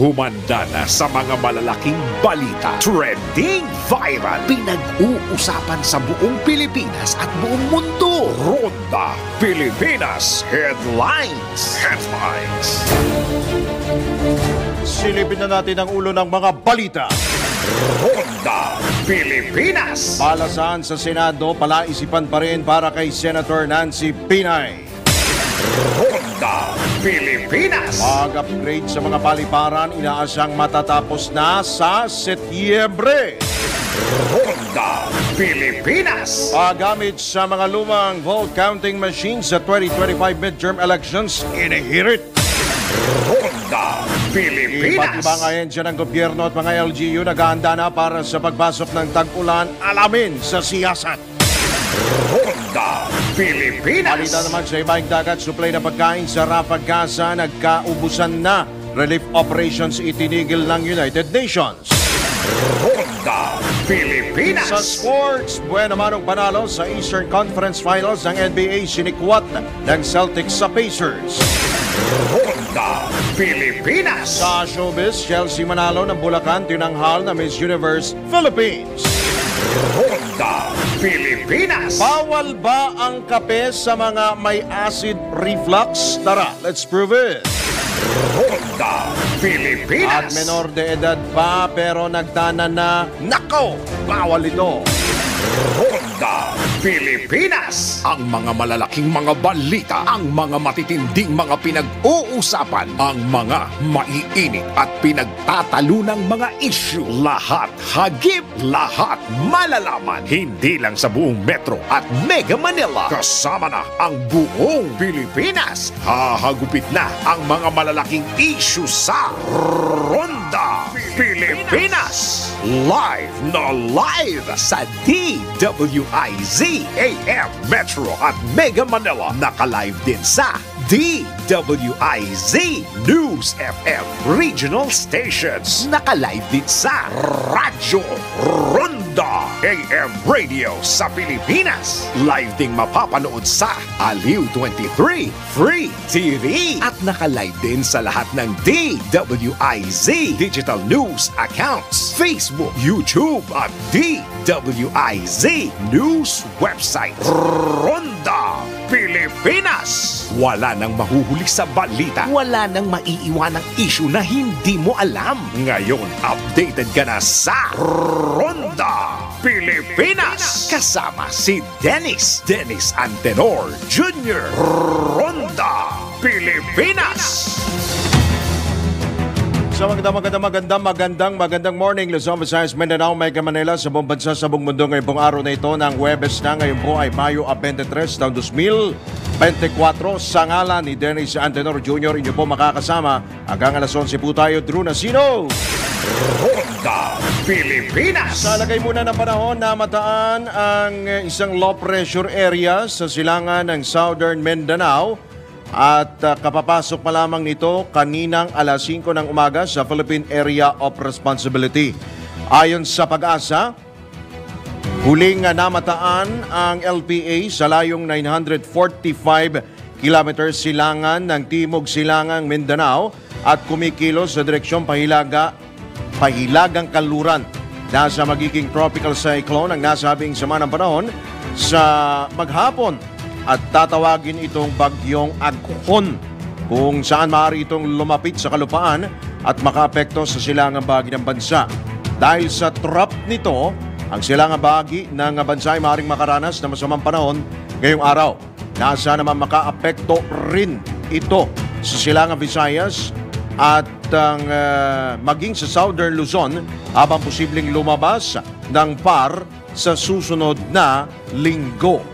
Humanda na sa mga malalaking balita, trending, viral, pinag-uusapan sa buong Pilipinas at buong mundo. Ronda Pilipinas Headlines. Silipin na natin ang ulo ng mga balita. Ronda Pilipinas. Palasahan sa Senado, palaisipan pa rin para kay Senator Nancy Binay. Ronda Pilipinas. Pag-upgrade sa mga paliparan, inaasang matatapos na sa Setyembre. Ronda Pilipinas. Paggamit sa mga lumang vote counting machines sa 2025 midterm elections, inihirit. Ronda Pilipinas. Iba't ibang ahensya ng gobyerno at mga LGU naghahanda na para sa pagpasok ng tag-ulan, alamin sa siyasat. Ronda Pilipinas. Balita naman sa ibang dagat, supply na pagkain sa Rafah, Gaza, nagkaubusan na. Relief operations itinigil ng United Nations. Ronda Pilipinas. Sa sports, buwan naman ang panalo sa Eastern Conference Finals ng NBA, sinikwat ng Celtics sa Pacers. Ronda Pilipinas. Sa showbiz, Chelsea manalo ng Bulacan, tinanghal na Miss Universe Philippines. Ronda Pilipinas. Bawal ba ang kape sa mga may acid reflux? Tara, let's prove it. Ronda Pilipinas. At menor de edad pa pero nagtana na, nako, bawal ito. Ronda Pilipinas. Ang mga malalaking mga balita, ang mga matitinding mga pinag-uusapan, ang mga maiinit at pinagtatalunang mga issue. Lahat hagip, lahat malalaman. Hindi lang sa buong Metro at Mega Manila. Kasama na ang buong Pilipinas. Hahagupit na ang mga malalaking issue sa Ronda Pilipinas. Live na live sa DWIZ AM Metro at Mega Manila. Naka-live din sa DWIZ News FM Regional Stations. Naka-live din sa Radyo Ronda AM Radio sa Pilipinas. Live ding mapapanood sa Aliw 23 Free TV. At naka-live din sa lahat ng DWIZ Digital News accounts, Facebook, YouTube at DWIZ News website. Ronda Pilipinas. Wala nang mahuhuli sa balita. Wala nang maiiwanang issue na hindi mo alam. Ngayon, updated ka na sa Ronda Pilipinas. Kasama si Dennis Antenor Jr. Ronda Pilipinas. So magandang morning, Luzon, Visayas, Mindanao, Mega Manila, sa buong bansa, sa buong mundo ngayong araw na ito ng Huwebes na. Ngayon po ay Mayo 23, taong 2024. Sa ngalan ni Dennis Antenor Jr., inyo po makakasama hanggang alas 11 po tayo. Drew Nasino. Ronda Pilipinas. Sa lagay muna ng panahon, namataan ang isang low pressure area sa silangan ng Southern Mindanao. At kapapasok pa lamang nito kaninang alas 5 ng umaga sa Philippine Area of Responsibility. Ayon sa Pag-asa, huling namataan ang LPA sa layong 945 kilometers silangan ng Timog Silangang Mindanao at kumikilos sa direksyong pahilagang kanluran. Nasa magiging tropical cyclone ang nasabing sama ng panahon sa maghapon. At tatawagin itong bagyong Aghon, kung saan maaari itong lumapit sa kalupaan at makaapekto sa silangang bahagi ng bansa. Dahil sa trap nito, ang silangang bahagi ng bansa ay maaaring makaranas ng masamang panahon ngayong araw. Nasa naman makaapekto rin ito sa silangang Visayas at maging sa Southern Luzon habang posibleng lumabas ng PAR sa susunod na linggo.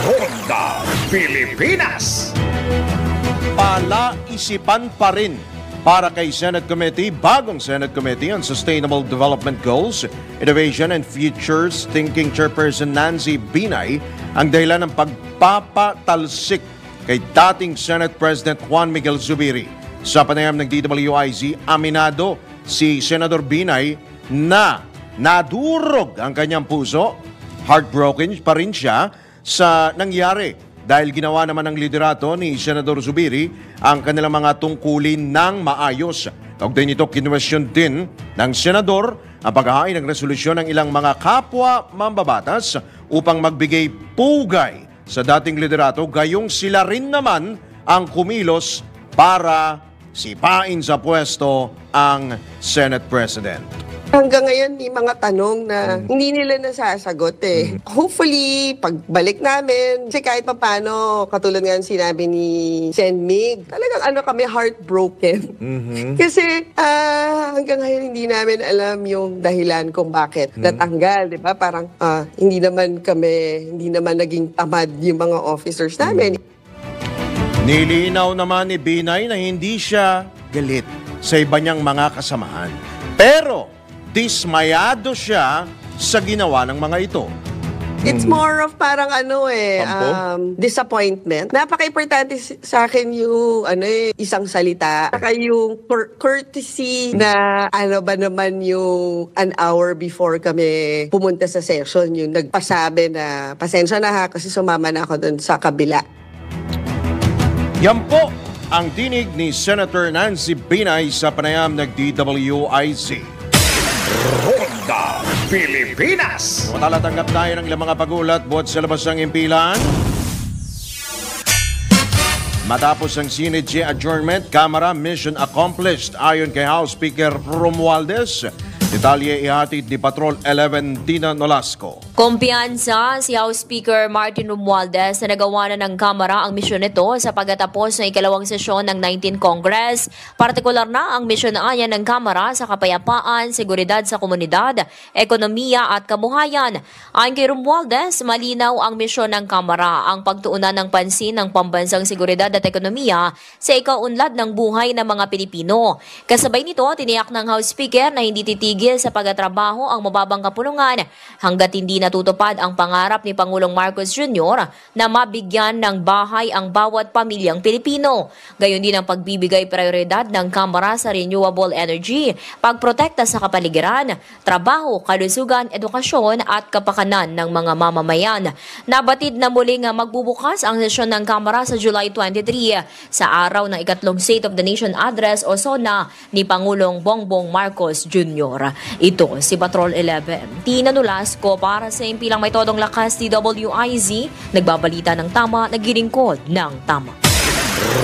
Ronda Pilipinas. Palaisipan pa rin para kay Senate Committee, bagong Senate Committee on Sustainable Development Goals, Innovation and Futures Thinking Chairperson Nancy Binay ang dahilan ng pagpapatalsik kay dating Senate President Juan Miguel Zubiri. Sa panayam ng DWIZ, aminado si Senador Binay na nadurog ang kanyang puso. Heartbroken pa rin siya sa nangyari dahil ginawa naman ng liderato ni Senador Zubiri ang kanilang mga tungkulin ng maayos. Kaugnay nito, kinwestiyon din ng senador ang paghahain ng resolusyon ng ilang mga kapwa mambabatas upang magbigay pugay sa dating liderato, gayong sila rin naman ang kumilos para sipain sa pwesto ang Senate President. Hanggang ngayon, may mga tanong na hindi nila nasasagot eh. Hopefully, pagbalik namin, kasi kahit paano, katulad nga ng sinabi ni Sen Mig, talagang kami heartbroken. Kasi hanggang ngayon, hindi namin alam yung dahilan kung bakit natanggal, di ba? Parang hindi naman naging tamad yung mga officers namin. Nilinaw naman ni Binay na hindi siya galit sa iba niyang mga kasamahan. Pero, dismayado siya sa ginawa ng mga ito. It's more of parang disappointment. Napaka-importante sa akin yung isang salita. Saka yung courtesy na ba naman yung an hour before kami pumunta sa session, yung nagpasabi na pasensya na ha kasi sumama na ako dun sa kabila. Yan po ang dinig ni Senator Nancy Binay sa panayam ng DWIZ. Ronda Pilipinas. Matalatanggap tayo ng ilang mga pagulat buhat sa labas ng impilan. Matapos ang Senate adjournment, Kamara mission accomplished ayon kay House Speaker Romualdez. Detalye ihatid ni Patrol 11 Tina Nolasco. Kumpiyansa si House Speaker Martin Romualdez na nagawa na ng Kamara ang misyon nito sa pagtatapos ng ikalawang sesyon ng 19th Congress. Partikular na ang misyon na ayan ng Kamara sa kapayapaan, seguridad sa komunidad, ekonomiya at kabuhayan. Ayon kay Romualdez, malinaw ang misyon ng Kamara ang pagtuunan ng pansin ng pambansang seguridad at ekonomiya sa ikaunlad ng buhay ng mga Pilipino. Kasabay nito, tiniyak ng House Speaker na hindi titigil sa pagtatrabaho ang mababang kapulungan hanggat hindi natutupad ang pangarap ni Pangulong Marcos Jr. na mabigyan ng bahay ang bawat pamilyang Pilipino. Gayon din ang pagbibigay prioridad ng Kamara sa renewable energy, pagprotekta sa kapaligiran, trabaho, kalusugan, edukasyon at kapakanan ng mga mamamayan. Nabatid na muling magbubukas ang sesyon ng Kamara sa July 23 sa araw ng ikatlong State of the Nation Address o SONA ni Pangulong Bongbong Marcos Jr. Ito si Patrol 11 Tina Nolasco para sa impilang may todong lakas DWIZ, nagbabalita ng tama, naglilingkod ng tama.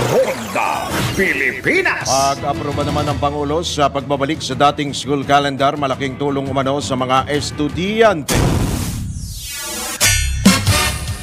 Ronda Pilipinas. Pag-aproba naman ng Pangulo sa pagbabalik sa dating school calendar, malaking tulong umano sa mga estudyante.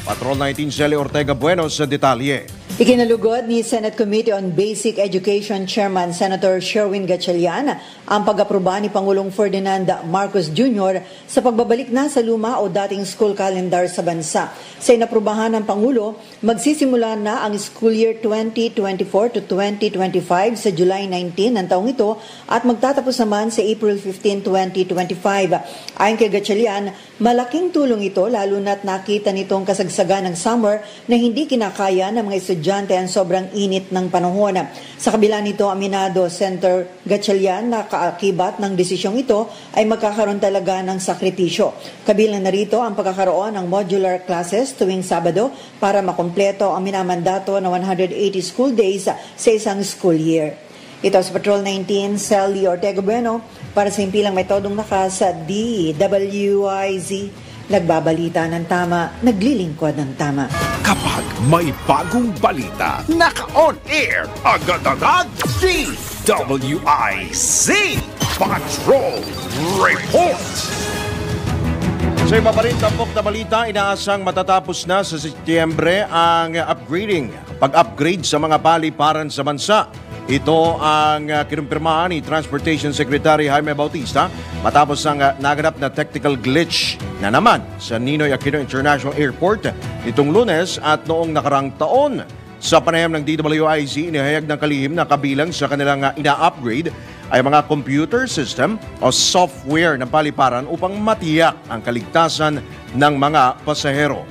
Patrol 19 Shelly Ortega Bueno sa detalye. Ikinalugod ni Senate Committee on Basic Education Chairman Senator Sherwin Gatchalian ang pag-aproba ni Pangulong Ferdinand Marcos Jr. sa pagbabalik na sa luma o dating school calendar sa bansa. Sa inaprubahan ng Pangulo, magsisimula na ang school year 2024 to 2025 sa July 19 ng taong ito at magtatapos naman sa April 15, 2025. Ayon kay Gatchalian, malaking tulong ito lalo na't nakita nitong kasagsagan ng summer na hindi kinakaya ng mga estudyante ang sobrang init ng panahon. Sa kabila nito, aminado Senator Gatchalian na kaakibat ng desisyong ito ay magkakaroon talaga ng sakripisyo. Kabilang na rito ang pagkakaroon ng modular classes tuwing Sabado para makumpleto ang minamandato na 180 school days sa isang school year. Ito sa Patrol 19, Sally Ortega Bueno para sa impilang may todong lakas sa DWIZ. Nagbabalita ng tama, naglilingkod ng tama. Kapag may bagong balita, naka-on air, agad-agad, DWIZ Patrol Report. Sa iba pa rin tampok na balita, inaasang matatapos na sa Setyembre ang pag-upgrade sa mga paliparan sa bansa. Ito ang kinumpirmahan ni Transportation Secretary Jaime Bautista matapos ang naganap na technical glitch na naman sa Ninoy Aquino International Airport itong Lunes at noong nakarang taon. Sa panayam ng DWIZ, inihayag ng kalihim na kabilang sa kanilang ina-upgrade ay mga computer system o software ng paliparan upang matiyak ang kaligtasan ng mga pasahero.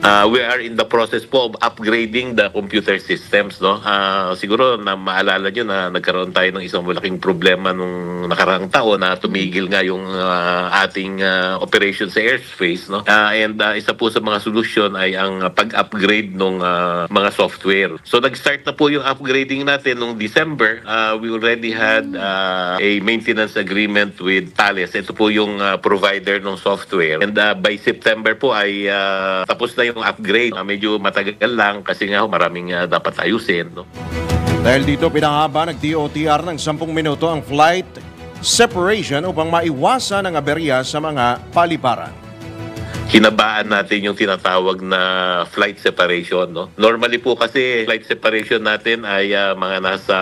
We are in the process po of upgrading the computer systems, no? Siguro na maalala nyo na nagkaroon tayo ng isang malaking problema nung nakaraang taon na tumigil nga yung ating operation sa airspace, no? And isa po sa mga solusyon ay ang pag-upgrade ng mga software. So nag-start na po yung upgrading natin nung December. We already had a maintenance agreement with Thales. Ito po yung provider ng software. And by September po ay tapos na yung upgrade. Medyo matagal lang kasi nga maraming dapat ayusin. No? Dahil dito pinahaba ng DOTR ng 10 minuto ang flight separation upang maiwasan ang aberya sa mga paliparan. Hinabaan natin yung tinatawag na flight separation. No? Normally po kasi flight separation natin ay mga nasa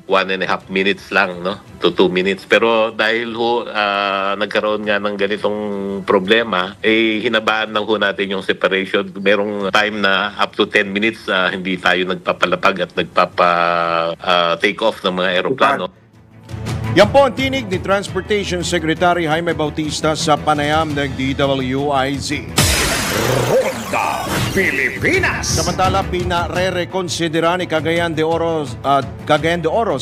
1.5 minutes lang, no? to 2 minutes. Pero dahil nagkaroon nga ng ganitong problema, hinabaan lang natin yung separation. Merong time na up to 10 minutes hindi tayo nagpapalapag at nagpapa-take off ng mga aeroplano. Yan po ang tinig ni Transportation Secretary Jaime Bautista sa panayam ng DWIZ. Ronda Pilipinas. Samantala, pinare-reconsidera ni Cagayan de Oro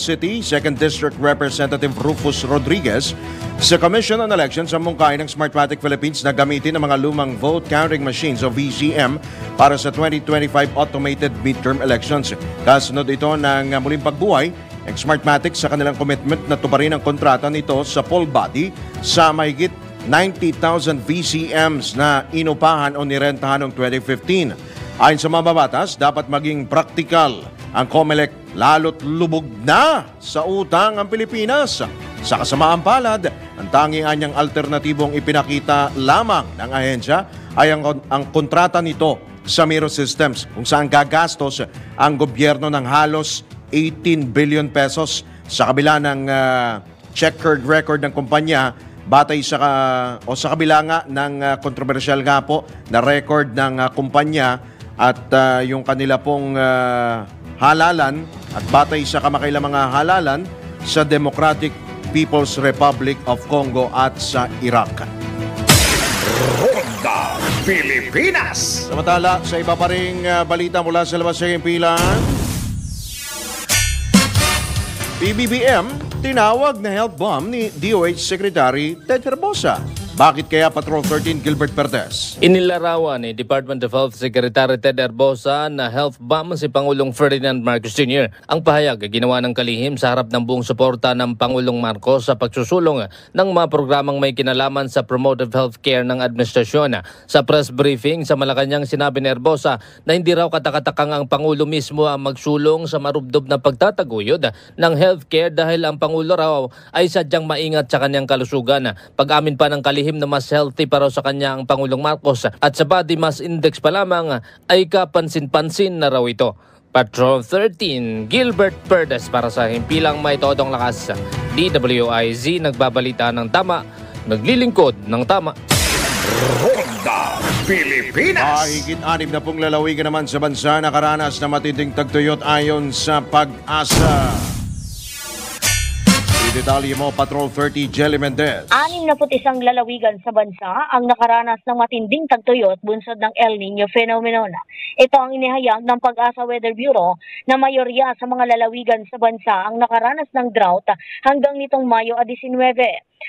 City 2nd District Representative Rufus Rodriguez sa Commission on Elections ang mungkahi ng Smartmatic Philippines na gamitin ang mga lumang vote counting machines o VCM para sa 2025 automated midterm elections. Kasunod ito ng muling pagbuhay ng Smartmatic sa kanilang commitment na tuparin ang kontrata nito sa poll body sa mahigit 90,000 VCMs na inupahan o nirentahan noong 2015. Ayon sa mababatas, dapat maging praktikal ang COMELEC lalo't lubog na sa utang ang Pilipinas. Sa kasamaang palad, ang tanging anyang alternatibong ipinakita lamang ng ahensya ay ang kontrata nito sa Miro Systems kung saan gagastos ang gobyerno ng halos 18 billion pesos sa kabila ng checkered record ng kumpanya batay sa kabila nga ng kontrobersyal nga po na record ng kumpanya at yung kanila pong halalan at batay sa kamakailang mga halalan sa Democratic People's Republic of Congo at sa Iraq. Ronda Pilipinas. Samantala, sa iba pa ring balita mula sa labas ng himpilan, PBBM, tinawag na health bomb ni DOH Secretary Ted Herbosa. Bakit kaya Patrol 13 Gilbert Perez? Inilarawan ni Department of Health Secretary Ted Herbosa na health bomb si Pangulong Ferdinand Marcos Jr. Ang pahayag ay ginawa ng kalihim sa harap ng buong suporta ng Pangulong Marcos sa pagsusulong ng mga programang may kinalaman sa promotive healthcare ng administrasyon. Sa press briefing sa Malacanang, sinabi ni Herbosa na hindi raw katakatakang ang Pangulo mismo ang magsulong sa marubdob na pagtataguyod ng healthcare dahil ang Pangulo raw ay sadyang maingat sa kanyang kalusugan. Pag-amin pa ng kalihim na mas healthy para sa kanya ang Pangulong Marcos at sa body mass index pa lamang ay kapansin-pansin na raw ito. Patrol 13, Gilbert Perez para sa himpilang may todong lakas. DWIZ, nagbabalita ng tama, naglilingkod ng tama. Ronda Pilipinas. Higit 6 na pong lalawigan naman sa bansa nakaranas na matinding tagtuyot ayon sa Pag-asa. Detalye mo, Patrol 30, Jelly Mendez. 61 lalawigan sa bansa ang nakaranas ng matinding tagtuyot bunsod ng El Nino phenomenon. Ito ang inihayag ng Pag-asa Weather Bureau na mayorya sa mga lalawigan sa bansa ang nakaranas ng drought hanggang nitong Mayo 19.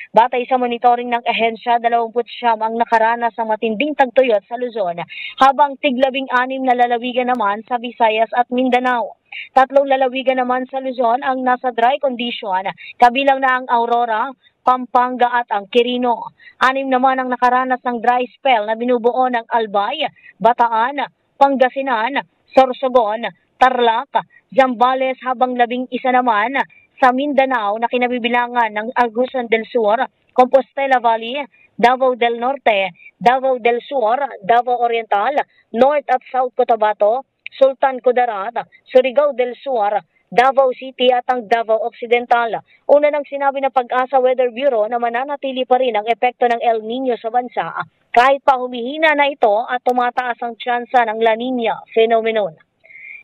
Batay sa monitoring ng ahensya, 29 ang nakaranas ng matinding tagtuyot sa Luzon, habang 16 na lalawigan naman sa Visayas at Mindanao. 3 lalawigan naman sa Luzon ang nasa dry condition, kabilang na ang Aurora, Pampanga at ang Quirino. 6 naman ang nakaranas ng dry spell na binubuo ng Albay, Bataan, Pangasinan, Sorsogon, Tarlac, Zambales, habang 11 naman sa Mindanao na kinabibilangan ng Agusan del Sur, Compostela Valley, Davao del Norte, Davao del Sur, Davao Oriental, North at South Cotabato, Sultan Kudarat, Surigao del Sur, Davao City at ang Davao Occidental. Una nang sinabi ng Pag-asa Weather Bureau na mananatili pa rin ang epekto ng El Nino sa bansa kahit pa humihina na ito at tumataas ang tsansa ng La Nina phenomenon.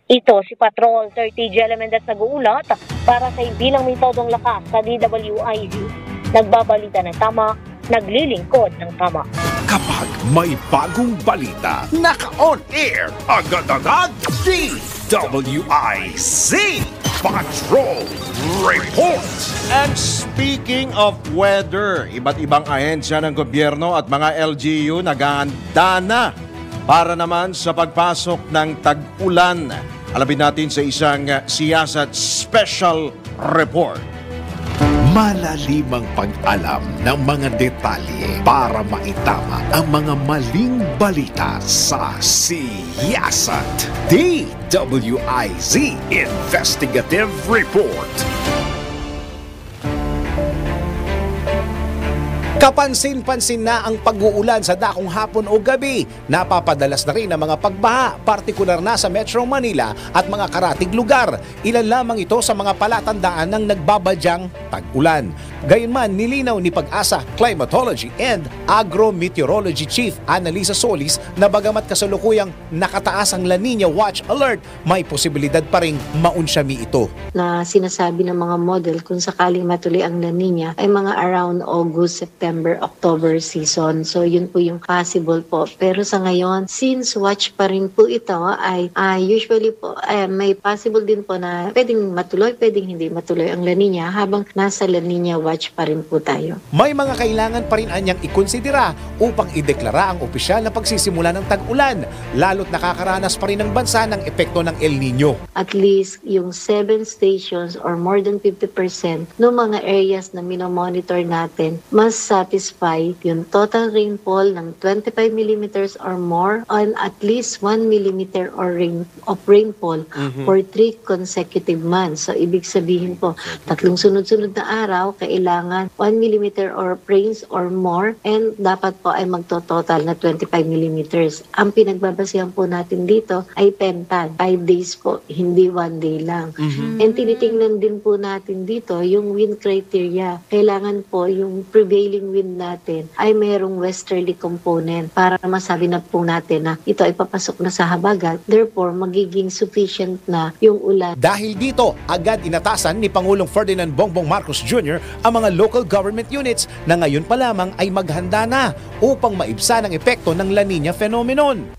Ito si Patrol 30 Jelly Mendez nag-uulat para sa bilang may todong lakas sa DWIZ. Nagbabalita ng tama, naglilingkod ng tama. Kapag may bagong balita, naka-on air, agad-agad, DWIZ Patrol Report. And speaking of weather, iba't ibang ahensya ng gobyerno at mga LGU naghahanda na para naman sa pagpasok ng tag-ulan. Alamin natin sa isang siyasat special report. Malalimang pag-alam ng mga detalye para maitama ang mga maling balita sa Siyasat. DWIZ Investigative Report. Kapansin-pansin na ang pag-uulan sa dakong hapon o gabi. Napapadalas na rin ang mga pagbaha, partikular na sa Metro Manila at mga karatig lugar. Ilan lamang ito sa mga palatandaan ng nagbabadyang tag-ulan. Gayunman, nilinaw ni Pag-asa Climatology and Agrometeorology Chief Annalisa Solis na bagamat kasalukuyang nakataas ang La Nina Watch Alert, may posibilidad pa ring maunsyami ito. Na sinasabi ng mga model kung sakaling matuloy ang La Nina ay mga around August, September, October season. So yun po yung possible po. Pero sa ngayon, since watch pa rin po ito, ay usually po may possible din po na pwedeng matuloy, pwedeng hindi matuloy ang La Nina habang nasa La Nina watch pa rin po tayo. May mga kailangan pa rin anyang ikonsidera upang ideklara ang opisyal na pagsisimula ng tag-ulan, lalo't nakakaranas pa rin ang bansa ng epekto ng El Nino. At least yung 7 stations or more than 50% ng mga areas na minomonitor natin mas satisfy yung total rainfall ng 25 millimeters or more on at least 1 millimeter or of rainfall for 3 consecutive months. So ibig sabihin po, 3 sunod-sunod na araw, kailangan 1 millimeter or rains or more and dapat po ay magtototal na 25 millimeters. Ang pinagbabasihan po natin dito ay pentan, 5 days po, hindi 1 day lang. And tinitingnan din po natin dito yung wind criteria. Kailangan po yung prevailing wind natin ay mayroong westerly component para masabi na po natin na ito ay papasok na sa habagat. Therefore, magiging sufficient na yung ulan. Dahil dito, agad inatasan ni Pangulong Ferdinand Bongbong Marcos Jr. ang mga local government units na ngayon pa lamang ay maghanda na upang maibsan ang epekto ng La Nina phenomenon.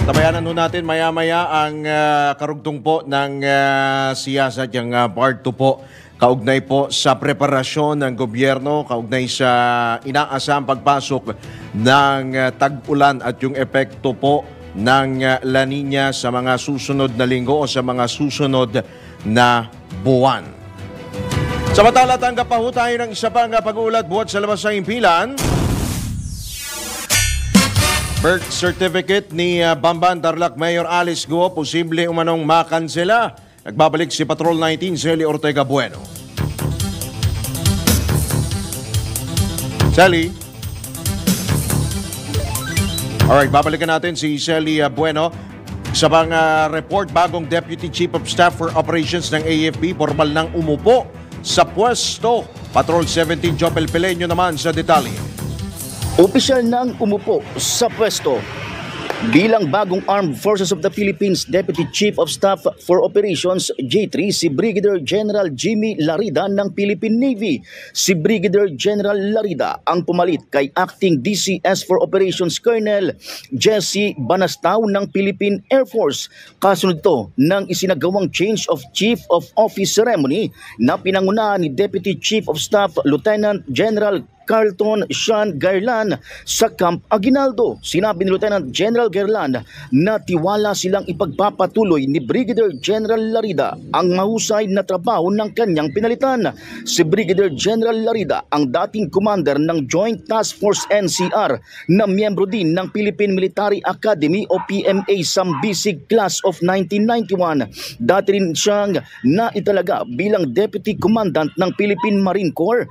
Tabayanan nun natin maya-maya ang karugtong po ng siyasat, yung part 2 po. Kaugnay po sa preparasyon ng gobyerno, kaugnay sa inaasahang pagpasok ng tag-ulan at yung epekto po ng La Nina sa mga susunod na linggo o sa mga susunod na buwan. Samantala, tanggap pa ho tayo ng isa pang pag-uulat buhat sa labas ng impilan. Birth certificate ni Bamban Tarlac Mayor Alice Guo posible umanong makansela. Nagbabalik si Patrol 19 Sally Ortega Bueno. Sally. Alright, babalikan natin si Sally Bueno. Sa pang report, bagong Deputy Chief of Staff for Operations ng AFP, formal nang umupo sa pwesto. Patrol 17 Jopel Pileño naman sa detalye. Opisyal nang umupo sa pwesto bilang bagong Armed Forces of the Philippines Deputy Chief of Staff for Operations J3 si Brigadier General Jimmy Larida ng Philippine Navy. Si Brigadier General Larida ang pumalit kay Acting DCS for Operations Colonel Jesse Banastao ng Philippine Air Force. Kasunod to ng isinagawang change of Chief of Office ceremony na pinangunahan ni Deputy Chief of Staff Lieutenant General Carlton Sean Garland sa Camp Aguinaldo. Sinabi ni Lieutenant General Garland na tiwala silang ipagpapatuloy ni Brigadier General Larida ang mahusay na trabaho ng kanyang pinalitan. Si Brigadier General Larida ang dating commander ng Joint Task Force NCR na miyembro din ng Philippine Military Academy o PMA Sambisig Class of 1991. Dati rin siyang naitalaga bilang Deputy Commandant ng Philippine Marine Corps,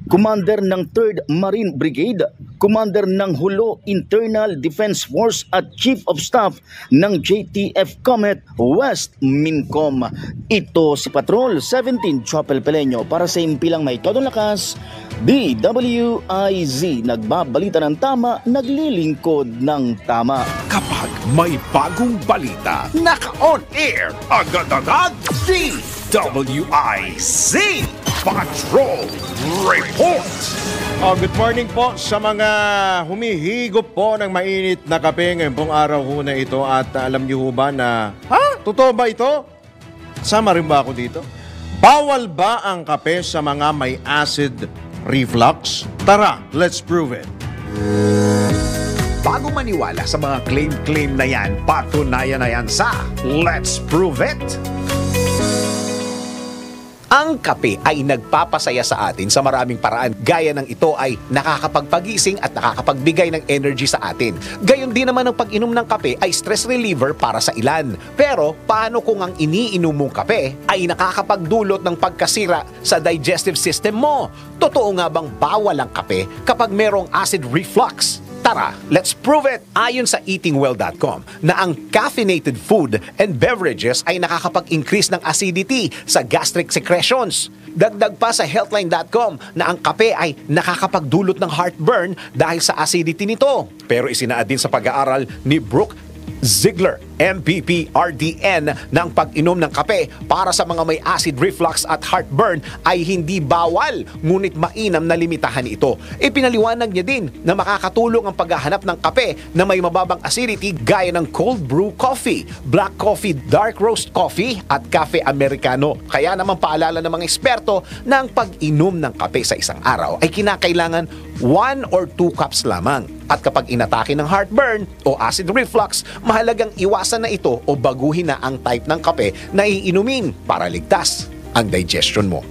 Commander ng 3rd Marine Brigade, Commander ng Hulo Internal Defense Force at Chief of Staff ng JTF Comet West Mincom. Ito si Patrol 17 Chopel Peleño para sa impilang may todong lakas, DWIZ, nagbabalita ng tama, naglilingkod ng tama. Kapag may bagong balita, naka-on air, agad-agad, DWIZ Patrol Report. Good morning po sa mga humihigop po ng mainit na kape ngayong pong araw ho na ito. At alam niyo ho ba na, totoo ba ito? Sama rin ba ako dito? Bawal ba ang kape sa mga may acid reflux? Tara, let's prove it. Bago maniwala sa mga claim na yan, patunayan na yan sa Let's Prove It! Ang kape ay nagpapasaya sa atin sa maraming paraan. Gaya ng ito ay nakakapagpagising at nakakapagbigay ng energy sa atin. Gayon din naman ang pag-inom ng kape ay stress reliever para sa ilan. Pero paano kung ang iniinom mong kape ay nakakapagdulot ng pagkasira sa digestive system mo? Totoo nga bang bawal ang kape kapag merong acid reflux? Tara, let's prove it! Ayon sa eatingwell.com na ang caffeinated food and beverages ay nakakapag-increase ng acidity sa gastric secretions. Dagdag pa sa healthline.com na ang kape ay nakakapagdulot ng heartburn dahil sa acidity nito. Pero isinaad din sa pag-aaral ni Brooke Ziegler, MPP RDN, ng pag-inom ng kape para sa mga may acid reflux at heartburn ay hindi bawal, ngunit mainam na limitahan ito. Ipinaliwanag niya din na makakatulong ang paghahanap ng kape na may mababang acidity gaya ng cold brew coffee, black coffee, dark roast coffee at cafe americano. Kaya naman paalala ng mga eksperto na ang pag-inom ng kape sa isang araw ay kinakailangan 1 or 2 cups lamang. At kapag inatake ng heartburn o acid reflux, mahalagang iwasan na ito o baguhin na ang type ng kape na iinumin para ligtas ang digestion mo.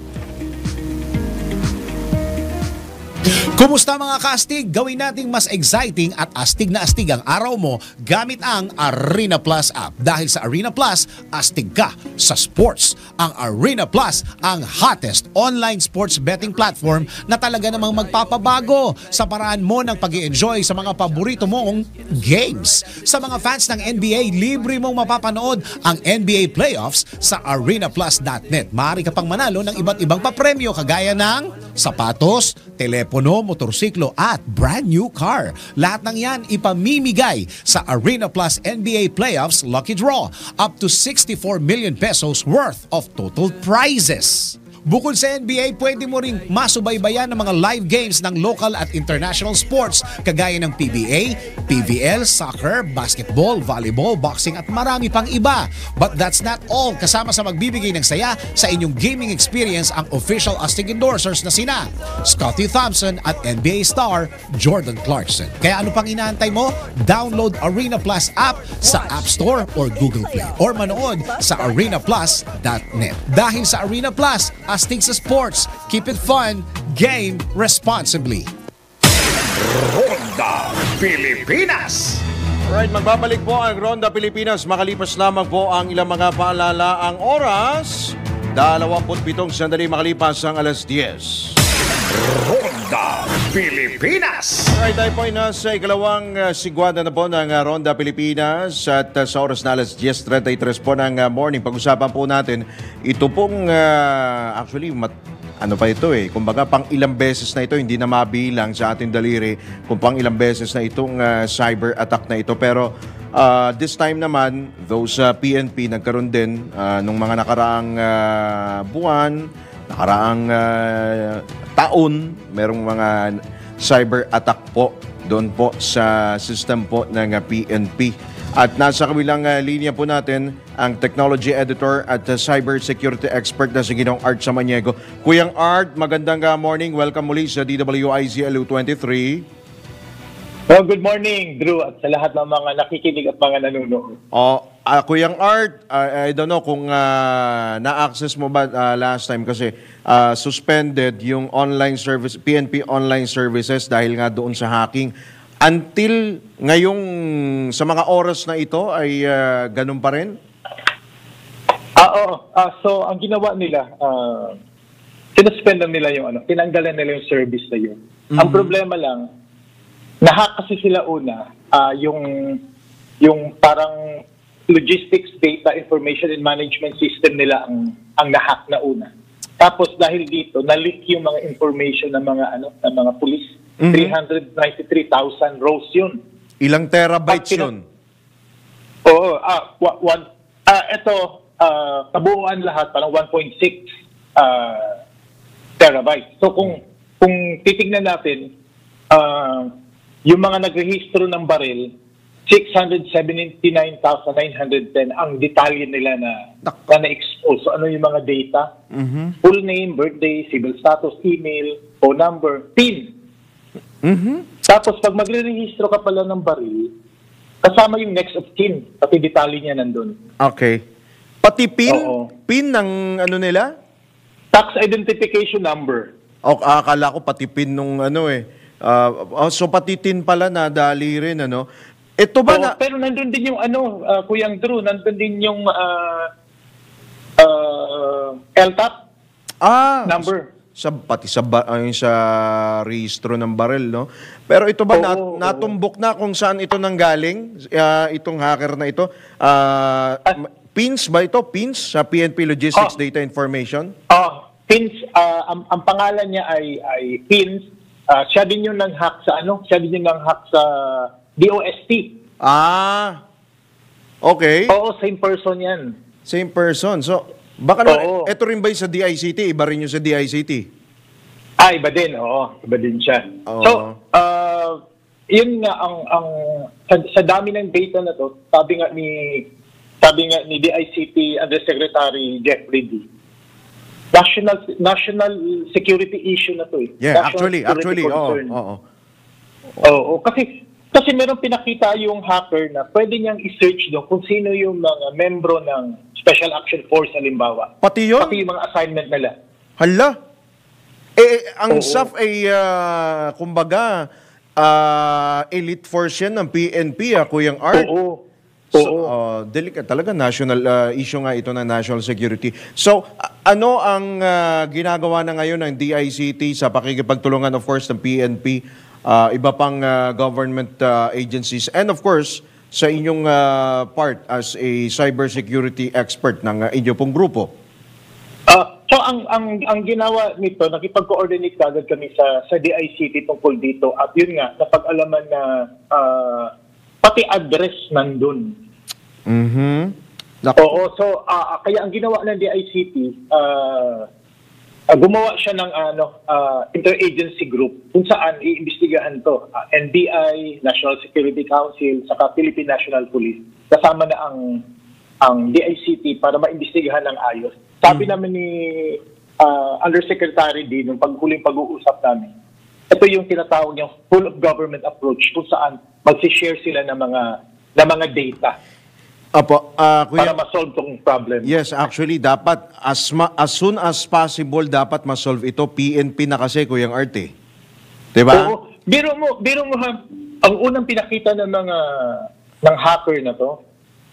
Kumusta mga kaastig? Gawin nating mas exciting at astig na astig ang araw mo gamit ang Arena Plus app. Dahil sa Arena Plus, astig ka sa sports. Ang Arena Plus, ang hottest online sports betting platform na talaga namang magpapabago sa paraan mo ng pag-i-enjoy sa mga paborito mong games. Sa mga fans ng NBA, libre mong mapapanood ang NBA playoffs sa arenaplus.net. Maaari ka pang manalo ng iba't ibang papremyo kagaya ng sapatos, telepono, motorsiklo at brand new car. Lahat ng yan ipamimigay sa Arena Plus NBA Playoffs Lucky Draw. Up to 64 million pesos worth of total prizes. Bukod sa NBA, pwede mo ring masubaybayan ng mga live games ng local at international sports kagaya ng PBA, PVL, soccer, basketball, volleyball, boxing at marami pang iba. But that's not all. Kasama sa magbibigay ng saya sa inyong gaming experience ang official astig endorsers na sina Scottie Thompson at NBA star Jordan Clarkson. Kaya ano pang inaantay mo? Download Arena Plus app sa App Store or Google Play or manood sa arenaplus.net. Dahil sa Arena Plus, astig sa sports. Keep it fun. Game responsibly. Ronda Pilipinas! Alright, magbabalik po ang Ronda Pilipinas. Makalipas lamang po ang ilang mga paalala. Ang oras, 27 sandali makalipas ang alas 10. Ronda Pilipinas! Alright, tayo po ay nasa ikalawang sigwada na po ng Ronda Pilipinas at sa oras na alas 10:33 po ng morning. Pag-usapan po natin, ito pong actually, ano pa ito kumbaga pang ilang beses na ito, hindi na mabilang sa ating daliri kung pang ilang beses na itong cyber attack na ito. Pero this time naman, those PNP nagkaroon din nung mga nakaraang buwan, nakaraang taon, merong mga cyber attack po doon po sa system po ng PNP. At nasa kabilang linya po natin ang technology editor at cyber security expert na si Ginong Art Samaniego. Kuyang Art, magandang morning. Welcome muli sa DWIZ LU23. Well, good morning, Drew, at sa lahat ng mga nakikinig at mga nanonood. Kuyang Art, I don't know kung na-access mo ba last time kasi suspended yung online service, PNP online services dahil nga doon sa hacking. Until ngayong sa mga oras na ito ay ganun pa rin? Oo. So, ang ginawa nila, sinuspend nila yung tinanggalan nila yung service na yun. Mm-hmm. Ang problema lang, nahack kasi sila una, yung parang logistics data information and management system nila ang nahack na una. Tapos dahil dito, na-leak yung mga information ng mga pulis. 393,000 rows yun. Ilang terabytes yun? Oo, ito, kabuuan lahat, parang 1.6 terabytes. So kung titignan natin, yung mga nagrehistro ng baril, 679,910 ang detalye nila na na-expose. So ano yung mga data? Full name, birthday, civil status, email, phone number, PIN. Tapos pag magre-rehistro ka pala ng baril, kasama yung next of kin, pati detalye niya nandun. Okay. Pati PIN? Oo. PIN ng ano nila? Tax identification number. Akala ko pati PIN nung ano eh. So pati TIN pala nadali rin ano. Ito ba na... Pero nandun din yung Kuyang Drew, nandun din yung LTAP number. Pati sa rehistro ng baril, no? Pero ito ba natumbok na kung saan ito nanggaling? Itong hacker na ito? PINS ba ito? PINS sa PNP Logistics Data Information? PINS, ang pangalan niya ay PINS. Siya din yung nang-hack sa Siya din yung nang-hack sa DOST. Okay. Oo, same person yan. Same person. So, baka naman, ito rin ba yung sa DICT? Iba rin yung sa DICT? Iba din. Oo, iba din siya. Oo. So, yun nga, sa dami ng data na to, sabi nga ni DICT Undersecretary Jeffrey D. National security issue na to eh. Yeah, National actually, oo. Kasi meron pinakita yung hacker na pwede niyang i-search doon kung sino yung mga membro ng Special Action Force halimbawa. Pati yun? Pati yung mga assignment nila. Hala? Ang SAF ay, kumbaga, elite force yan ng PNP, Kuyang Art. Oo. Delicate talaga, national issue nga ito ng national security. So, ano ang ginagawa na ngayon ng DICT sa pakikipagtulungan, of course, ng PNP, iba pang government agencies, and of course, sa inyong part as a cybersecurity expert ng inyong pong grupo? So, ang ginawa nito, nakipag-coordinate agad kami sa DICT tungkol dito, at yun nga, napag-alaman na pati address nandun. Oo, so kaya ang ginawa ng DICT, gumawa siya ng interagency group kung saan iimbestigahan to. NBI, National Security Council, saka Philippine National Police. Kasama na ang DICT para maimbestigahan ng ayos. Sabi namin ni Undersecretary D nung huling pag-uusap namin, ito yung tinatawag niyang full of government approach kung saan mag-share sila ng mga data. Apo, Kuya, para ma-solve tong problem. Yes, actually, dapat as soon as possible, dapat ma-solve ito. PNP na kasi, Kuyang Art, eh. Diba? Oo. Biro mo ha, ang unang pinakita ng hacker na to,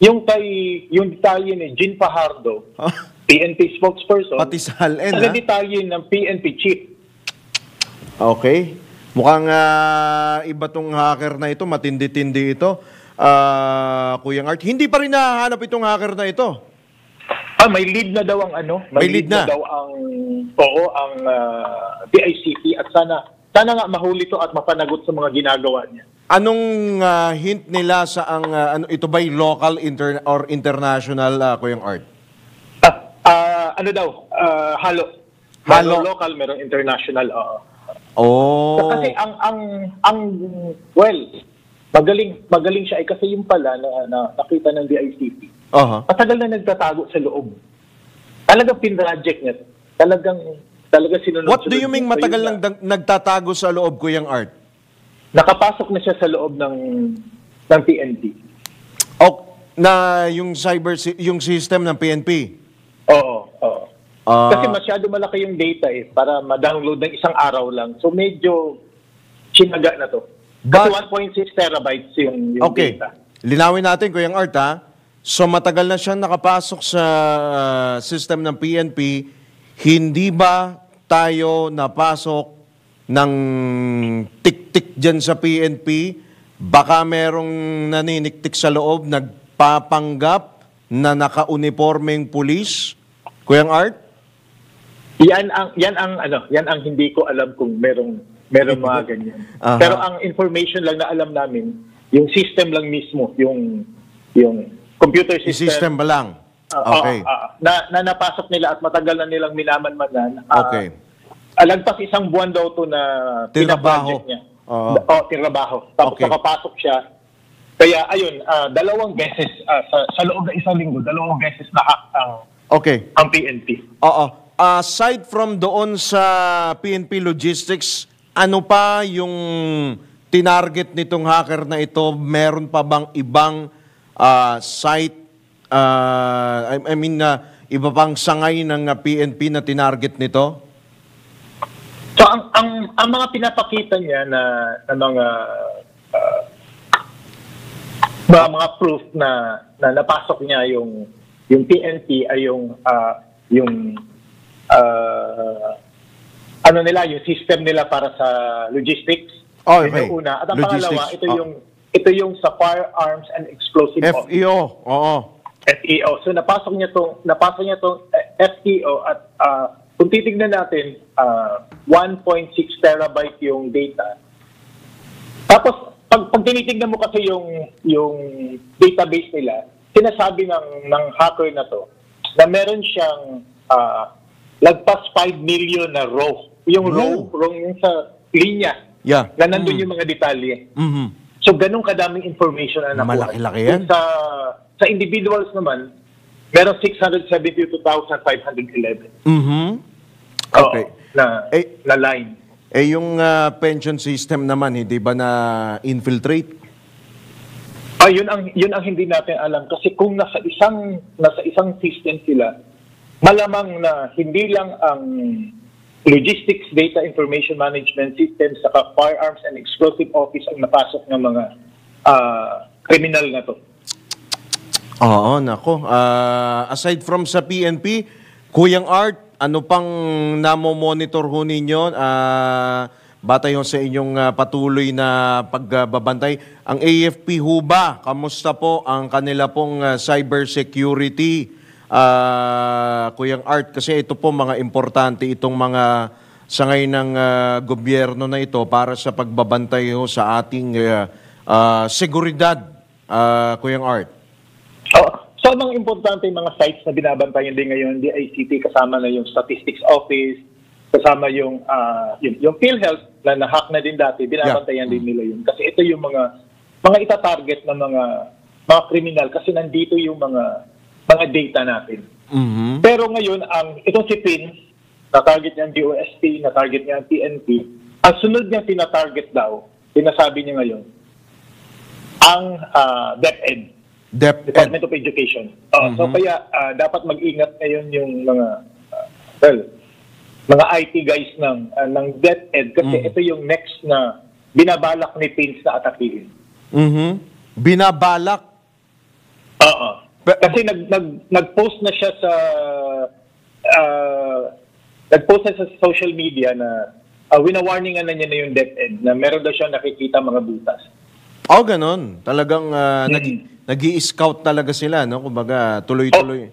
yung detalye ni Jean Fajardo, PNP spokesperson, pati sa HALN, detalye ng PNP chief. Okay. Mukhang iba tong hacker na ito, matindi-tindi ito. Kuyang Art, hindi pa rin nahahanap itong hacker na ito. May lead na daw ang May lead na daw ang DICT, at sana nga mahuli to at mapanagot sa mga ginagawa niya. Anong hint nila sa ito ba'y local or international, Kuyang Art? Halo local, meron international. So, kasi magaling siya kasi yung pala na nakita ng DICT. Matagal na nagtatago sa loob. Talagang pinroject niya. Talaga sinunod. What do you mean matagal lang nagtatago sa loob, Kuyang Art? Nakapasok na siya sa loob ng PNP. Na yung system ng PNP? Oo. Kasi masyado malaki yung data para ma-download ng isang araw lang. So medyo sinaga na to. Kasi 1.6 terabytes yung data. Linawin natin, Kuyang Art, ha? So matagal na siyang nakapasok sa system ng PNP, hindi ba tayo napasok ng tik-tik dyan sa PNP, baka merong naniniktik sa loob, nagpapanggap na naka-uniformeng pulis? Kuyang Art? Yan ang hindi ko alam kung meron mga ganyan. Pero ang information lang na alam namin, yung system lang mismo, yung computer system. System ba lang? Okay. Na napasok nila at matagal na nilang minamanmanan. Okay. Alagpas 1 buwan daw to na Tinabaho. pinaproject niya. Tinabaho. Tapos nakapasok siya. Kaya ayun, 2 beses sa loob ng 1 linggo, 2 beses na-hack ang PNP. Oo. Aside from doon sa PNP Logistics, ano pa yung tinarget nitong hacker na ito? Meron pa bang ibang site, iba pang sangay ng PNP na tinarget nito? So ang mga pinapakita niya na mga proof na napasok niya yung PNP ay yung yung system nila para sa logistics. Okay. Yung una. At ang pangalawa, ito yung sa Firearms and Explosive Office. FEO. Oo. FEO. So napasok niya tong FEO at kung titignan natin, 1.6 terabyte yung data. Tapos pag tinitignan mo kasi yung database nila, sinasabi ng hacker na to na meron siyang lagpas 5 million na row. Yung row yung sa linya. Yeah. Na nandun yung mga detalye. Mm-hmm. So ganun kadaming information na nakuha. Malaki-laki yan. Sa individuals naman, meron 672,511. Mm-hmm. Okay. Na line. Yung pension system naman, hindi ba na infiltrate? Yun ang hindi natin alam kasi kung nasa isang system sila, malamang na hindi lang ang Logistics Data Information Management System sa Firearms and Explosive Office ang napasok ng mga kriminal na to. Oo, nako. Aside from sa PNP, Kuyang Art, ano pang namo-monitor ho ninyo? Batay ho sa inyong patuloy na pagbabantay. Ang AFP ho ba? Kamusta po ang kanila pong cybersecurity? Kuyang Art, kasi ito po mga importante itong mga sangay ng gobyerno na ito para sa pagbabantay ho sa ating seguridad. Kuyang Art. So, mga importante yung mga sites na binabantayan din ngayon, DICT, kasama na yung Statistics Office, kasama yung PhilHealth na na-hack na din dati, binabantayan din nila yun. Kasi ito yung mga itatarget na mga kriminal kasi nandito yung mga data natin. Mm-hmm. Pero ngayon, itong si PINS, na-target niya ang DOST, na-target niya ang PNP, ang sunod niya tina-target daw, sinasabi niya ngayon, ang DepEd. Department of Education. So kaya dapat mag-ingat ngayon yung mga IT guys ng DepEd kasi ito yung next na binabalak ni PINS na atakihin. Binabalak? Oo. Kasi nag-post na siya sa social media na wina-warningan na niya na yung DepEd na meron daw siya nakikita mga butas. Ganon. Talagang nag-i-scout talaga sila, no? Kumbaga, tuloy-tuloy.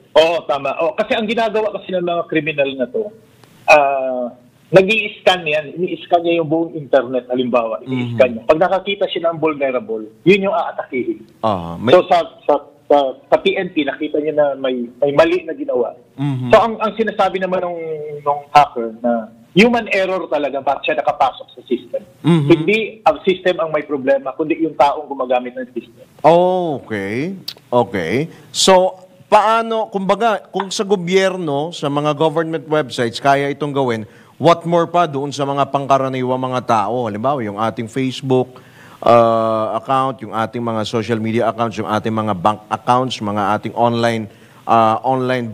Tama. Kasi ang ginagawa kasi ng mga kriminal na to, nag-i-scan yan. Ini-scan niya yung buong internet, halimbawa. I-scan niya. Pag nakakita siya ng vulnerable, yun yung aatakihin. So, sa PNP, nakita niya na may mali na ginawa. So, ang sinasabi naman ng hacker na human error talaga bakit siya nakapasok sa system. Hindi ang system ang may problema, kundi yung taong gumagamit ng system. Okay. So, paano, kumbaga, kung sa gobyerno, sa mga government websites, kaya itong gawin, what more pa doon sa mga pangkaraniwang mga tao? Halimbawa, yung ating Facebook account, yung ating mga social media accounts, yung ating mga bank accounts, mga ating online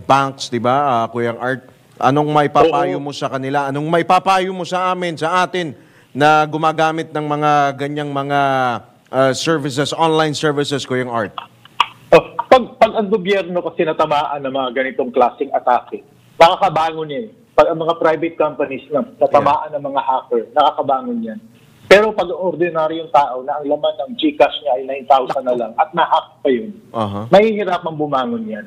banks, di ba, Kuyang Art? Anong may papayo mo sa kanila? Anong may papayo mo sa amin, sa atin, na gumagamit ng mga ganyang mga services, online services, Kuyang Art? Pag ang gobyerno kasi natamaan ng mga ganitong klaseng atake, nakakabangon yan. pag ang mga private companies na natamaan ng mga hacker, nakakabangon yan. Pero pag ordinaryong tao na ang laman ng GCash niya ay 9,000 na lang at na-hack pa yun, mahihirapan bumangon yan.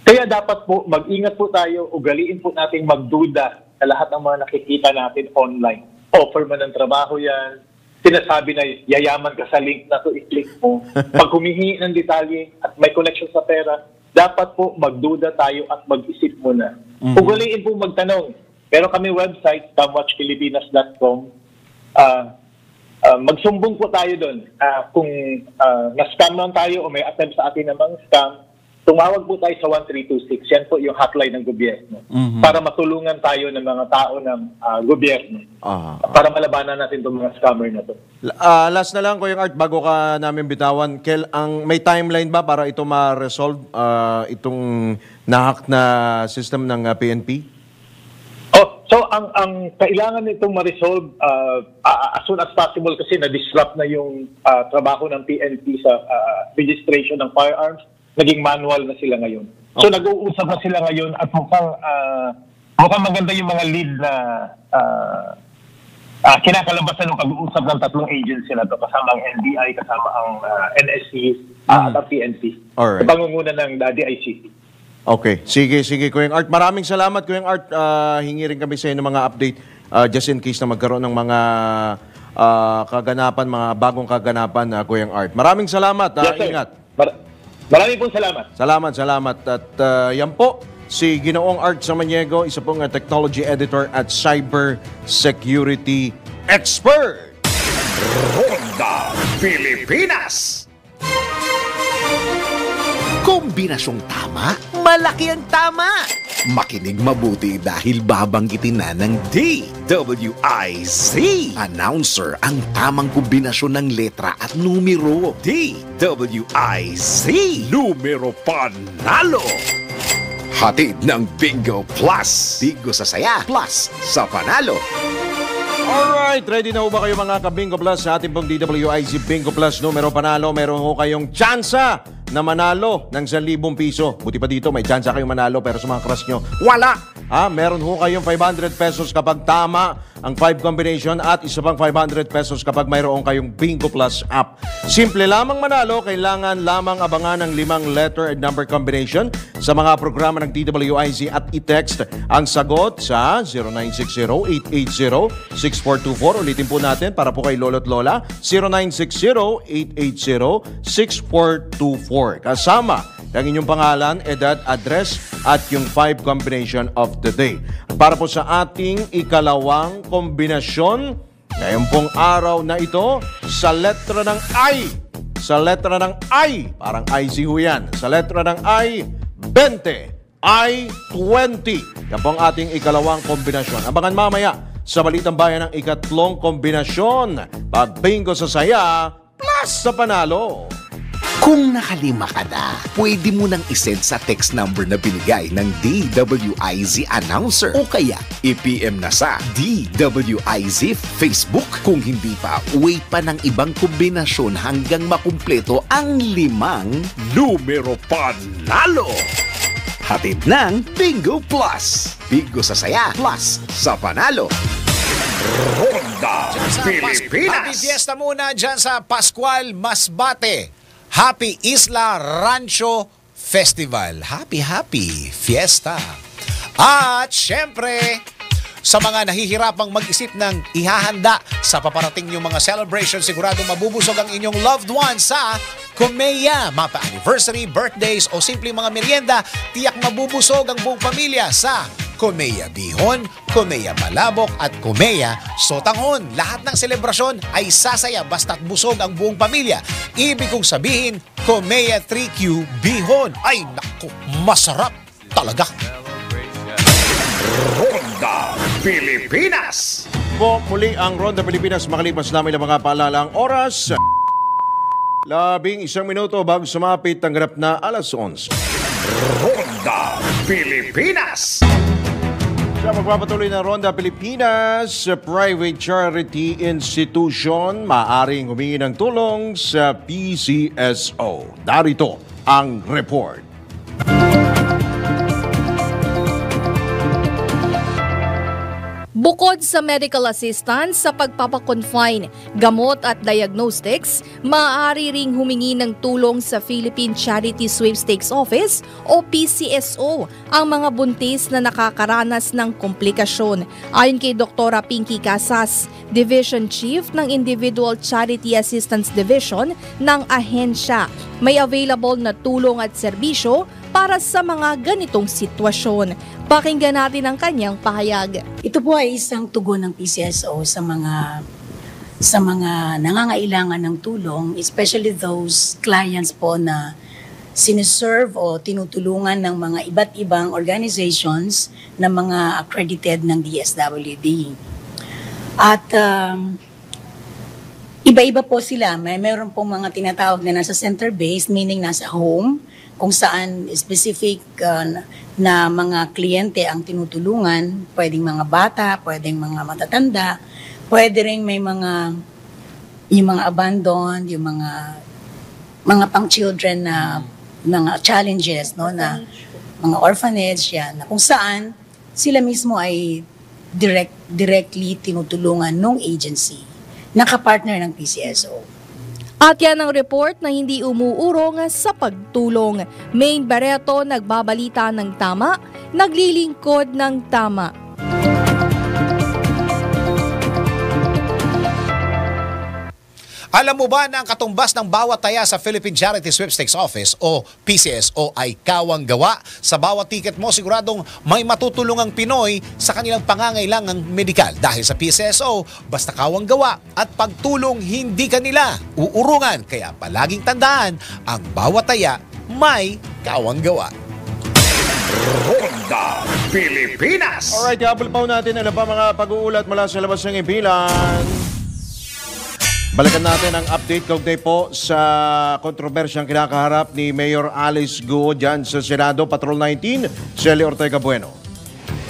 Kaya dapat po, mag-ingat po tayo, ugaliin po natin magduda sa lahat ng mga nakikita natin online. Offer man ng trabaho yan, sinasabi na yayaman ka sa link na to, i-click mo. Pag humihingi ng detalye at may connection sa pera, dapat po magduda tayo at mag-isip muna. Ugaliin po magtanong. Pero kami website, scamwatchpilipinas.com, magsumbong po tayo doon. Kung na-scam man tayo o may attempt sa atin namang scam, tumawag po tayo sa 1326. Yan po yung hotline ng gobyerno. Para matulungan tayo ng mga tao ng gobyerno. Para malabanan natin itong mga scammer na to. Last na lang, Kuya Art, bago ka namin bitawan, may timeline ba para ito ma-resolve itong nahack na system ng PNP? So ang kailangan nitong ma-resolve as soon as possible kasi na-disrupt na yung trabaho ng PNP sa registration ng firearms. Naging manual na sila ngayon. So nag-uusap na sila ngayon at mukhang maganda yung mga lead na kinakalabasan ng pag-uusap ng tatlong agency na to, kasama ang NBI, kasama ang NSC at ang PNP. Sa pangunguna ng DICT. Okay. Sige, Kuya Art. Maraming salamat, Kuya Art. Hingi rin kami sa inyo ng mga update just in case na magkaroon ng mga kaganapan, mga bagong kaganapan, Kuya Art. Maraming salamat. Yes, ingat. Maraming po salamat. Salamat. At yan po, si Ginoong Art Samaniego, isa pong technology editor at cyber security expert. Ronda Pilipinas. Kombinasyong tama, malaki ang tama. Makinig mabuti dahil babanggitin na ng DWIZ. Announcer ang tamang kombinasyon ng letra at numero. DWIZ. Numero panalo. Hatid ng Bingo Plus. Bingo sa saya, plus sa panalo. Alright, ready na ho ba kayo mga ka-Bingo Plus sa ating pong DWIZ Bingo Plus numero panalo? Meron ho kayong tsansa na manalo ng 1,000 piso. Buti pa dito, may tsansa kayong manalo pero sa mga crush nyo, wala! Meron ho kayong 500 pesos kapag tama ang 5 combination at isa pang 500 pesos kapag mayroon kayong Bingo Plus app. Simple lamang manalo, kailangan lamang abangan ang 5 letter and number combination sa mga programa ng DWIZ at i-text ang sagot sa 0960-880-6424. Ulitin po natin para po kay Lolo't Lola, 0960-880-6424. Kasama ang inyong pangalan, edad, address at yung 5 combination of the day. At para po sa ating ikalawang kombinasyon, ngayon pong araw na ito, sa letra ng I. Sa letra ng I, parang IC ho yan. Sa letra ng I, 20. I-20. Yan po ang ating ikalawang kombinasyon. Abangan mamaya sa Balitang Bayan ng ikatlong kombinasyon. Pag-bingo sa saya, plus sa panalo. Kung nakalima ka na, pwede mo nang isend sa text number na binigay ng DWIZ announcer o kaya i-PM na sa DWIZ Facebook. Kung hindi pa, wait pa ng ibang kombinasyon hanggang makumpleto ang 5 numero panalo. Hatid ng Bingo Plus. Bingo sa saya, plus sa panalo. Ronda Pilipinas. Happy Fiesta muna dyan sa Pascual Masbate. Happy Isla Rancho Festival. Happy Fiesta. At syempre, sa mga nahihirapang mag-isip ng ihahanda sa paparating yung mga celebration, siguradong mabubusog ang inyong loved ones sa Kumeya. Mapa-anniversary, birthdays o simpleng mga merienda, tiyak mabubusog ang buong pamilya sa Kumeya Bihon, Kumeya Malabok at Kumeya Sotanghon. Lahat ng selebrasyon ay sasaya basta't busog ang buong pamilya. Ibig kong sabihin, Kumeya 3Q Bihon. Ay naku, masarap talaga. Ronda Pilipinas. Po muli ang Ronda Pilipinas, makalipas namin ang mga paalalang oras. 11 minuto bago sumapit ang ganap na alas 11. Ronda Pilipinas. Sa magpapatuloy ng Ronda Pilipinas, private charity institution maaaring humingi ng tulong sa PCSO. Darito ang report. Bukod sa medical assistance sa pagpapakonfine, gamot at diagnostics, maaari ring humingi ng tulong sa Philippine Charity Sweepstakes Office o PCSO ang mga buntis na nakakaranas ng komplikasyon. Ayon kay Dr. Pinky Casas, Division Chief ng Individual Charity Assistance Division ng ahensya, may available na tulong at serbisyo para sa mga ganitong sitwasyon. Pakinggan natin ang kanyang pahayag. Ito po ay isang tugon ng PCSO sa mga nangangailangan ng tulong, especially those clients po na siniserve o tinutulungan ng mga iba't ibang organizations na mga accredited ng DSWD. At iba-iba po sila. Meron pong mga tinatawag na nasa center-based, meaning nasa home, kung saan specific na mga kliyente ang tinutulungan, pwedeng mga bata, pwedeng mga matatanda, pwede rin may yung mga abandoned, yung mga pang-children na mga challenges, no, na mga orphanage, yan, na kung saan sila mismo ay directly tinutulungan ng agency, nakapartner ng PCSO. At yan ang report na hindi umuurong sa pagtulong. Maine Barreto, nagbabalita ng tama, naglilingkod ng tama. Alam mo ba na ang katumbas ng bawat taya sa Philippine Charity Sweepstakes Office o PCSO ay kawang gawa? Sa bawat ticket mo, siguradong may matutulungang Pinoy sa kanilang pangangailangang medikal. Dahil sa PCSO, basta kawang gawa at pagtulong hindi kanila uurungan. Kaya palaging tandaan, ang bawat taya may kawang gawa. Ronda Pilipinas! Alright, habol pa natin ano ba mga pag-uulat mula sa labas ng impilan. Balikan natin ang update kaugnay po sa kontrobersyang kinakaharap ni Mayor Alice Guo dyan sa Senado, Patrol 19, Shelly Ortega Bueno.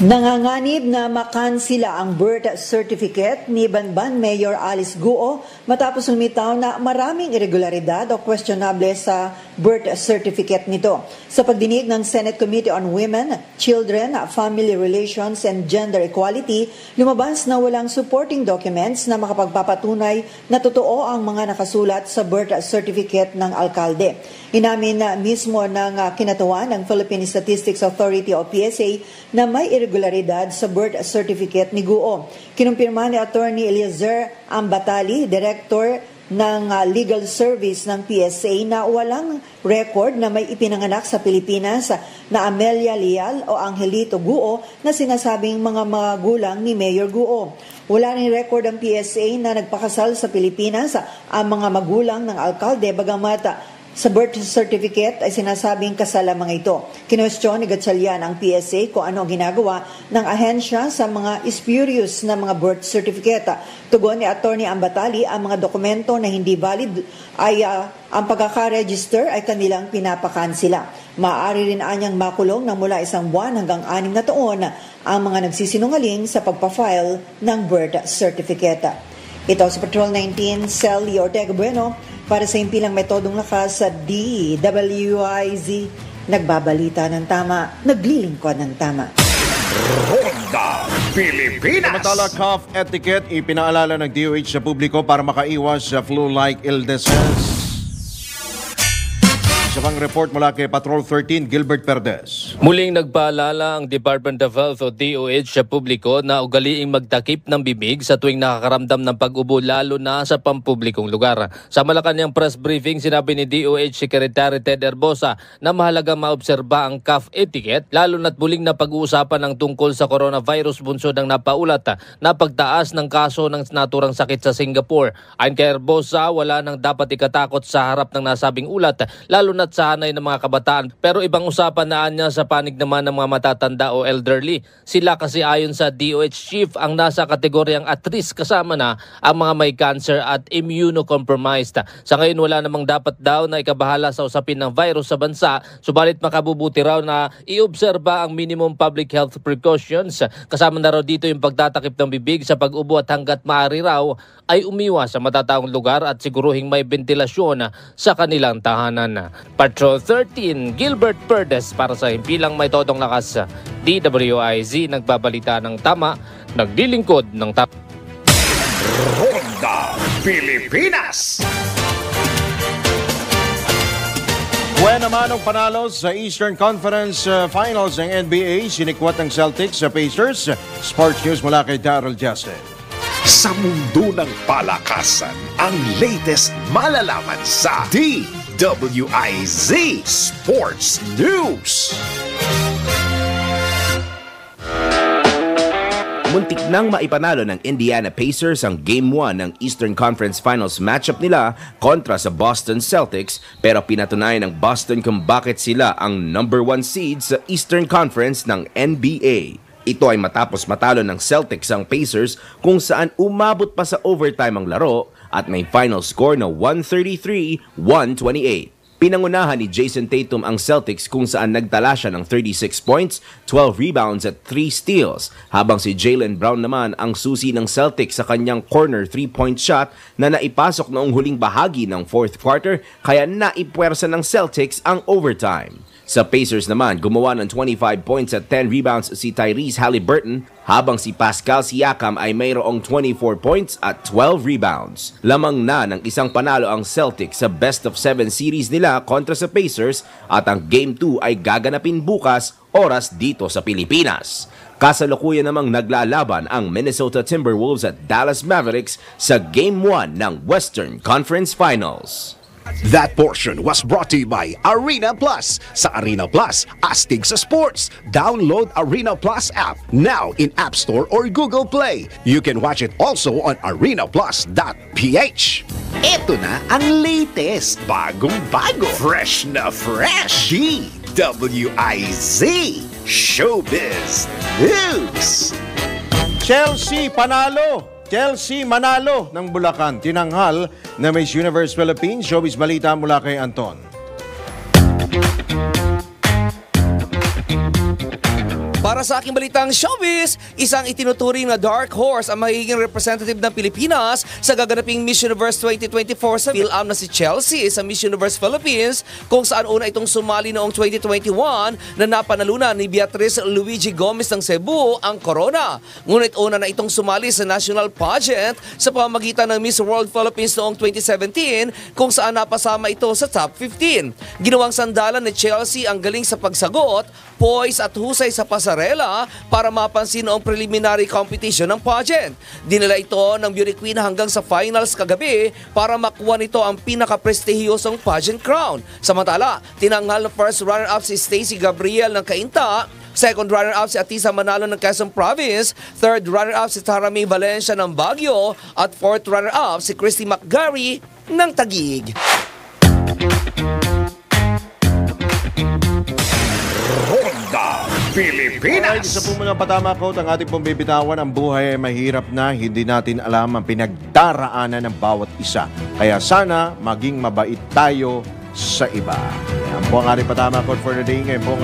Nanganganib na makansila ang birth certificate ni Banban Mayor Alice Guo matapos lumitaw na maraming irregularidad o questionable sa birth certificate nito. Sa pagdinig ng Senate Committee on Women, Children, Family Relations and Gender Equality, lumabas na walang supporting documents na makapagpapatunay na totoo ang mga nakasulat sa birth certificate ng alkalde. Inamin na mismo ng kinatawan ng Philippine Statistics Authority o PSA na may irregularidad sa birth certificate ni Guo. Kinumpirma ni Attorney Eliezer Ambatali, Director ng Legal Service ng PSA, na walang record na may ipinanganak sa Pilipinas na Amelia Leal o Angelito Guo na sinasabing mga magulang ni Mayor Guo. Wala rin record ang PSA na nagpakasal sa Pilipinas ang mga magulang ng alkalde, bagamat sa birth certificate ay sinasabing kasal ang mga ito. Kinwestiyon ni Gatchalian ang PSA kung ano ang ginagawa ng ahensya sa mga spurious na mga birth certificate. Tugon ni Attorney Ambatali, ang mga dokumento na hindi valid ay ang pagkaka-register ay kanilang pinapakansila. Maaari rin anyang makulong ng mula 1 buwan hanggang 6 na taon ang mga nagsisinungaling sa pagpa-file ng birth certificate. Ito sa Patrol 19, Shelly Ortega Bueno, para sa impilang metodong lakas sa DWIZ, nagbabalita ng tama, naglilingkod ng tama. Ronda Pilipinas! Samantala, cough etiquette ipinaalala ng DOH sa publiko para makaiwas sa flu-like illnesses. Isa pang report mula kay Patrol 13, Gilbert Perdes. Muling nagpaalala ang Department of Health o DOH sa publiko na ugaliing magtakip ng bibig sa tuwing nakakaramdam ng pag-ubo, lalo na sa pampublikong lugar. Sa Malacanang press briefing, sinabi ni DOH Secretary Ted Herbosa na mahalagang maobserba ang cough etiquette, lalo na't muling na pag-uusapan ng tungkol sa coronavirus bunsod ng napaulat na pagtaas ng kaso ng naturang sakit sa Singapore. Ayon kay Herbosa, wala nang dapat ikatakot sa harap ng nasabing ulat, lalo na at sa hanay ng mga kabataan. Pero ibang usapan na niya sa panig naman ng mga matatanda o elderly. Sila kasi ayon sa DOH Chief ang nasa kategoryang at risk, kasama na ang mga may cancer at immunocompromised. Sa ngayon wala namang dapat daw na ikabahala sa usapin ng virus sa bansa, subalit makabubuti raw na iobserba ang minimum public health precautions. Kasama na raw dito yung pagtatakip ng bibig sa pag-ubo at hanggat maaari raw ay umiwas sa matataong lugar at siguruhing may ventilasyon sa kanilang tahanan. Patrol 13, Gilbert Perdes para sa himpilang may todong lakas. DWIZ nagbabalita ng tama, naglilingkod ng tama. Ronda Pilipinas. Buwan naman ang panalo sa Eastern Conference Finals ng NBA, sinikwat ng Celtics sa Pacers. Sports News mula kay Daryl Justin. Sa mundo ng palakasan, ang latest malalaman sa DWIZ Sports News. Muntik nang maipanalo ng Indiana Pacers ang Game 1 ng Eastern Conference Finals matchup nila kontra sa Boston Celtics, pero pinatunayan ng Boston kung bakit sila ang number 1 seed sa Eastern Conference ng NBA. Ito ay matapos matalo ng Celtics ang Pacers kung saan umabot pa sa overtime ang laro at may final score na 133-128. Pinangunahan ni Jason Tatum ang Celtics kung saan nagtala siya ng 36 points, 12 rebounds at 3 steals, habang si Jaylen Brown naman ang susi ng Celtics sa kanyang corner 3-point shot na naipasok noong huling bahagi ng fourth quarter, kaya naipwersa ng Celtics ang overtime. Sa Pacers naman, gumawa ng 25 points at 10 rebounds si Tyrese Haliburton, habang si Pascal Siakam ay mayroong 24 points at 12 rebounds. Lamang na ng isang panalo ang Celtics sa best of 7 series nila kontra sa Pacers, at ang Game 2 ay gaganapin bukas, oras dito sa Pilipinas. Kasalukuyan namang naglalaban ang Minnesota Timberwolves at Dallas Mavericks sa Game 1 ng Western Conference Finals. That portion was brought to you by Arena Plus. Sa Arena Plus, astig sa sports. Download Arena Plus app now in App Store or Google Play. You can watch it also on arenaplus.ph. Ito na ang latest, bagong-bago, fresh na fresh. DWIZ Showbiz News. Chelsea manalo ng Bulacan. Tinanghal na Miss Universe Philippines. Showbiz balita mula kay Anton. Para sa aking balitang showbiz, isang itinuturing na dark horse ang magiging representative ng Pilipinas sa gaganaping Miss Universe 2024 sa PhilAm na si Chelsea sa Miss Universe Philippines, kung saan una itong sumali noong 2021 na napanalunan ni Beatriz Luigi Gomez ng Cebu ang corona. Ngunit una na itong sumali sa national pageant sa pamamagitan ng Miss World Philippines noong 2017, kung saan napasama ito sa top 15. Ginawang sandalan ni Chelsea ang galing sa pagsagot, poise at husay sa pasarela para mapansin noong preliminary competition ng pageant. Dinala ito ng beauty queen hanggang sa finals kagabi para makuha nito ang pinaka-prestihiyosong pageant crown. Samantala, tinanghal na first runner-up si Stacey Gabriel ng Cainta, second runner-up si Atisa Manalo ng Quezon Province, third runner-up si Tara May Valencia ng Baguio, at fourth runner-up si Christy McGarry ng Taguig. Ronda Pilipinas. Isa po mga patama quote ang ating pong bibitawan. Ang buhay ay mahirap na hindi natin alam ang pinagdaraanan ng bawat isa. Kaya sana maging mabait tayo sa iba. Yan po ang ating patama quote for the day. Ngayon pong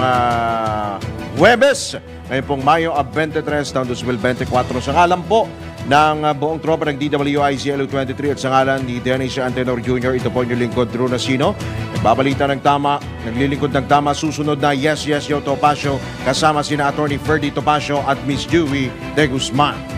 Huwebes. Ngayon pong Mayo 23 taong 2024. Sa ngalan po ng buong tropa ng DWIZ LU23 at sa ngalan ni Dennis Antenor Jr., ito po yung lingkod Drew Nasino. Nagbabalita ng tama, naglilingkod ng tama. Susunod na Yes Yes Yo Topacio kasama sina Attorney Ferdy Topacio at Miss Dewey De Guzman.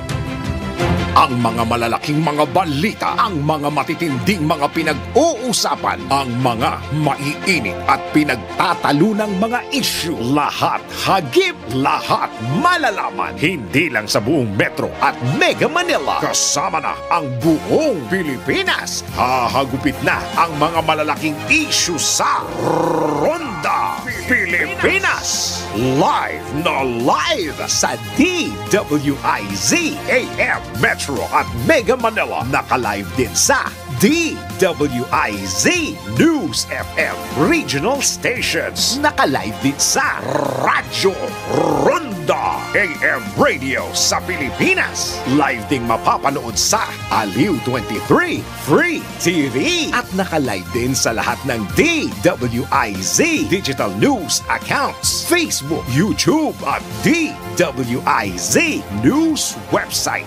Ang mga malalaking mga balita, ang mga matitinding mga pinag-uusapan, ang mga maiinit at pinagtatalunang mga issue. Lahat hagip, lahat malalaman. Hindi lang sa buong Metro at Mega Manila. Kasama na ang buong Pilipinas. Hahagupit na ang mga malalaking issue sa Ronda Pilipinas. Live na live sa DWIZ AM Metro at Mega Manila. Naka-live din sa DWIZ News FM Regional Stations. Naka-live din sa Radyo Ronda AM Radio sa Pilipinas. Live ding mapapanood sa Aliw 23 Free TV. At naka-live din sa lahat ng DWIZ Digital News accounts, Facebook, YouTube at DWIZ News website.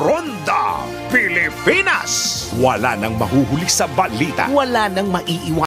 Ronda Pilipinas. Wala nang mahuhuli sa balita. Wala nang maiiwan.